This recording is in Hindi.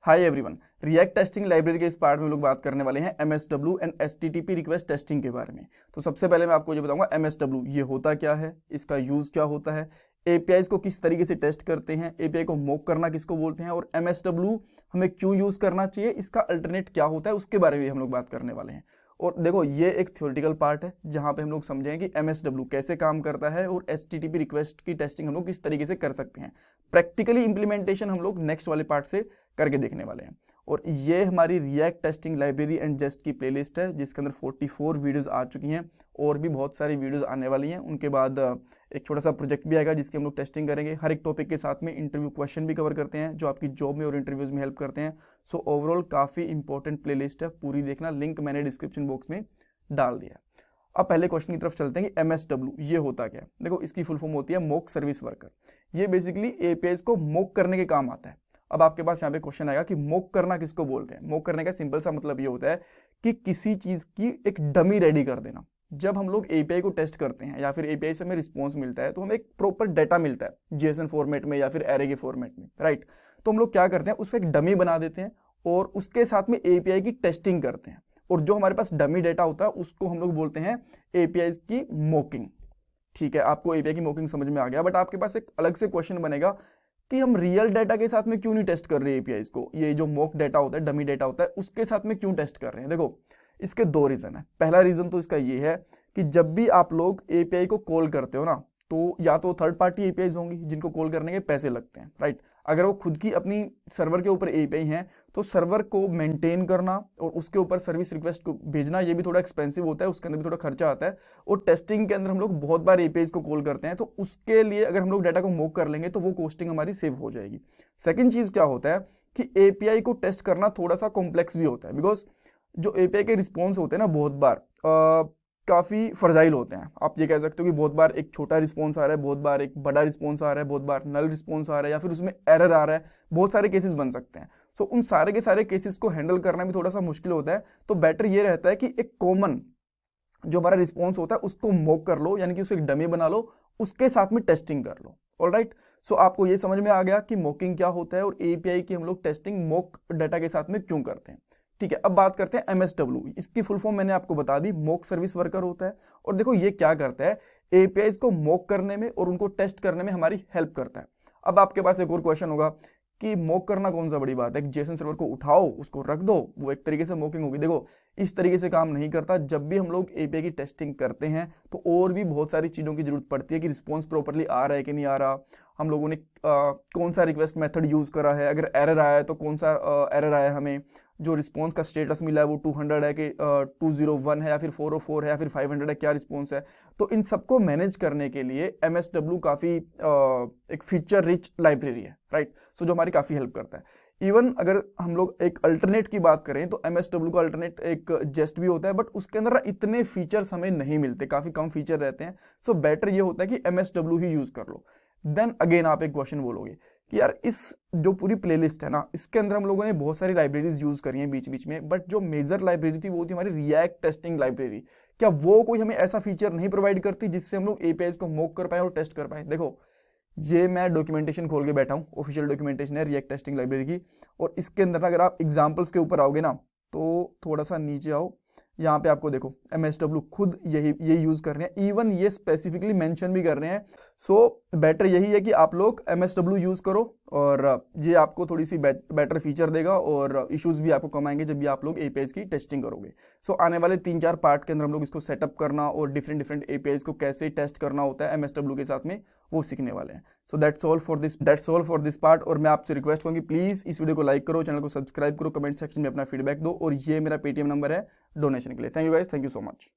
Hi everyone, react testing library के इस पार्ट में हम लोग बात करने वाले हैं MSW and HTTP request testing के बारे में। तो सबसे पहले मैं आपको ये बताऊंगा MSW ये होता क्या है, इसका यूज़ क्या होता है, APIs को किस तरीके से टेस्ट करते हैं, API को मोक करना किसको बोलते हैं और MSW हमें क्यों यूज़ करना चाहिए, इसका अल्टरनेट क्या होता है, उसके बारे में हम लोग बात करने वाले हैं। और देखो ये एक थ्योरेटिकल पार्ट है जहाँ पे हम लोग समझेंगे कि MSW कैसे काम करता है और HTTP रिक्वेस्ट की टेस्टिंग हम लोग किस तरीके से कर सकते हैं। प्रैक्टिकली इंप्लीमेंटेशन हम लोग नेक्स्ट वाले पार्ट से करके देखने वाले हैं। और ये हमारी रिएक्ट टेस्टिंग लाइब्रेरी एंड जेस्ट की प्लेलिस्ट है जिसके अंदर 44 वीडियोस आ चुकी हैं और भी बहुत सारी वीडियोस आने वाली हैं। उनके बाद एक छोटा सा प्रोजेक्ट भी आएगा जिसकी हम लोग टेस्टिंग करेंगे। हर एक टॉपिक के साथ में इंटरव्यू क्वेश्चन भी कवर करते हैं जो आपकी जॉब में और इंटरव्यूज में हेल्प करते हैं। सो ओवरऑल काफ़ी इंपॉर्टेंट प्लेलिस्ट है, पूरी देखना, लिंक मैंने डिस्क्रिप्शन बॉक्स में डाल दिया है। अब पहले क्वेश्चन की तरफ चलते हैं कि MSW ये होता क्या है। देखो इसकी फुल फॉर्म होती है मोक सर्विस वर्कर। ये बेसिकली APIs को मोक करने के काम आता है। अब आपके पास यहाँ पे क्वेश्चन आएगा कि मोक करना किसको बोलते हैं। मोक करने का सिंपल सा मतलब ये होता है कि किसी चीज़ की एक डमी रेडी कर देना। जब हम लोग API को टेस्ट करते हैं या फिर API से हमें रिस्पॉन्स मिलता है तो हमें एक प्रॉपर डाटा मिलता है JSON फॉर्मेट में या फिर एरे के फॉर्मेट में, राइट। तो हम लोग क्या करते हैं, उसका एक डमी बना देते हैं और उसके साथ में API की टेस्टिंग करते हैं। और जो हमारे पास डमी डेटा होता है उसको हम लोग बोलते हैं APIs की मोकिंग। ठीक है, आपको API की मोकिंग समझ में आ गया। बट आपके पास एक अलग से क्वेश्चन बनेगा कि हम रियल डाटा के साथ में क्यों नहीं टेस्ट कर रहे APIs को। ये जो मोक डाटा होता है, डमी डाटा होता है, उसके साथ में क्यों टेस्ट कर रहे हैं। देखो इसके दो रीज़न है। पहला रीज़न तो इसका ये है कि जब भी आप लोग API को कॉल करते हो ना, तो या तो थर्ड पार्टी APIs होंगी जिनको कॉल करने के पैसे लगते हैं, राइट। अगर वो खुद की अपनी सर्वर के ऊपर API हैं तो सर्वर को मेंटेन करना और उसके ऊपर सर्विस रिक्वेस्ट को भेजना ये भी थोड़ा एक्सपेंसिव होता है, उसके अंदर भी थोड़ा खर्चा आता है। और टेस्टिंग के अंदर हम लोग बहुत बार APIs को कॉल करते हैं, तो उसके लिए अगर हम लोग डाटा को मोक कर लेंगे तो वो कॉस्टिंग हमारी सेव हो जाएगी। सेकेंड चीज़ क्या होता है कि API को टेस्ट करना थोड़ा सा कॉम्प्लेक्स भी होता है, बिकॉज जो API के रिस्पॉन्स होते हैं ना बहुत बार काफ़ी फर्जाइल होते हैं। आप ये कह सकते हो कि बहुत बार एक छोटा रिस्पॉन्स आ रहा है, बहुत बार एक बड़ा रिस्पॉन्स आ रहा है, बहुत बार नल रिस्पॉन्स आ रहा है या फिर उसमें एरर आ रहा है। बहुत सारे केसेस बन सकते हैं। सो उन सारे के सारे केसेस को हैंडल करना भी थोड़ा सा मुश्किल होता है। तो बेटर ये रहता है कि एक कॉमन जो हमारा रिस्पॉन्स होता है उसको मोक कर लो, यानी कि उसको एक डमी बना लो, उसके साथ में टेस्टिंग कर लो। ऑलराइट, सो आपको ये समझ में आ गया कि मोकिंग क्या होता है और API की हम लोग टेस्टिंग मोक डाटा के साथ में क्यों करते हैं। ठीक है, अब बात करते हैं MSW। इसकी फुल फॉर्म मैंने आपको बता दी, मोक सर्विस वर्कर होता है। और देखो ये क्या करता है, APIs को मोक करने में और उनको टेस्ट करने में हमारी हेल्प करता है। अब आपके पास एक और क्वेश्चन होगा कि मोक करना कौन सा बड़ी बात है, JSON सर्वर को उठाओ उसको रख दो, वो एक तरीके से मोकिंग होगी। देखो इस तरीके से काम नहीं करता। जब भी हम लोग API की टेस्टिंग करते हैं तो और भी बहुत सारी चीज़ों की जरूरत पड़ती है कि रिस्पॉन्स प्रॉपरली आ रहा है कि नहीं आ रहा, हम लोगों ने कौन सा रिक्वेस्ट मेथड यूज़ करा है, अगर एरर आया है तो कौन सा एरर आया है, हमें जो रिस्पॉन्स का स्टेटस मिला है वो 200 है कि 201 है या फिर 404 है या फिर 500 है, क्या रिस्पॉन्स है। तो इन सबको मैनेज करने के लिए MSW काफ़ी एक फीचर रिच लाइब्रेरी है, राइट। सो जो हमारी काफ़ी हेल्प करता है। इवन अगर हम लोग एक अल्टरनेट की बात करें तो MSW का अल्टरनेट एक जेस्ट भी होता है, बट उसके अंदर इतने फीचर्स हमें नहीं मिलते, काफ़ी कम फीचर रहते हैं। सो बेटर ये होता है कि MSW ही यूज़ कर लो। देन अगेन आप एक क्वेश्चन बोलोगे कि यार इस जो पूरी प्लेलिस्ट है ना, इसके अंदर हम लोगों ने बहुत सारी लाइब्रेरीज यूज़ करी हैं बीच बीच में, बट जो मेजर लाइब्रेरी थी वो थी हमारी रिएक्ट टेस्टिंग लाइब्रेरी। क्या वो कोई हमें ऐसा फीचर नहीं प्रोवाइड करती जिससे हम लोग APIs को मोक कर पाए और टेस्ट कर पाए। देखो ये मैं डॉक्यूमेंटेशन खोल के बैठा हूँ, ऑफिशियल डॉक्यूमेंटेशन है रिएक्ट टेस्टिंग लाइब्रेरी की। और इसके अंदर अगर आप एग्जाम्पल्स के ऊपर आओगे ना तो थोड़ा सा नीचे आओ, यहाँ पे आपको देखो MSW खुद ये यूज़ कर रहे हैं, इवन ये स्पेसिफिकली मेंशन भी कर रहे हैं। सो बेटर यही है कि आप लोग MSW यूज़ करो और ये आपको थोड़ी सी बेटर फीचर देगा और इश्यूज़ भी आपको कम आएंगे जब भी आप लोग APIs की टेस्टिंग करोगे। सो आने वाले 3-4 पार्ट के अंदर हम लोग इसको सेटअप करना और डिफरेंट APIs को कैसे टेस्ट करना होता है MSW के साथ में वो सीखने वाले हैं। So that's all for this part. और मैं आपसे रिक्वेस्ट करूँगी प्लीज़ इस वीडियो को लाइक करो, चैनल को सब्सक्राइब करो, कमेंट सेक्शन में अपना फीडबैक दो और ये मेरा Paytm नंबर है डोनेशन के लिए। Thank you guys, thank you so much.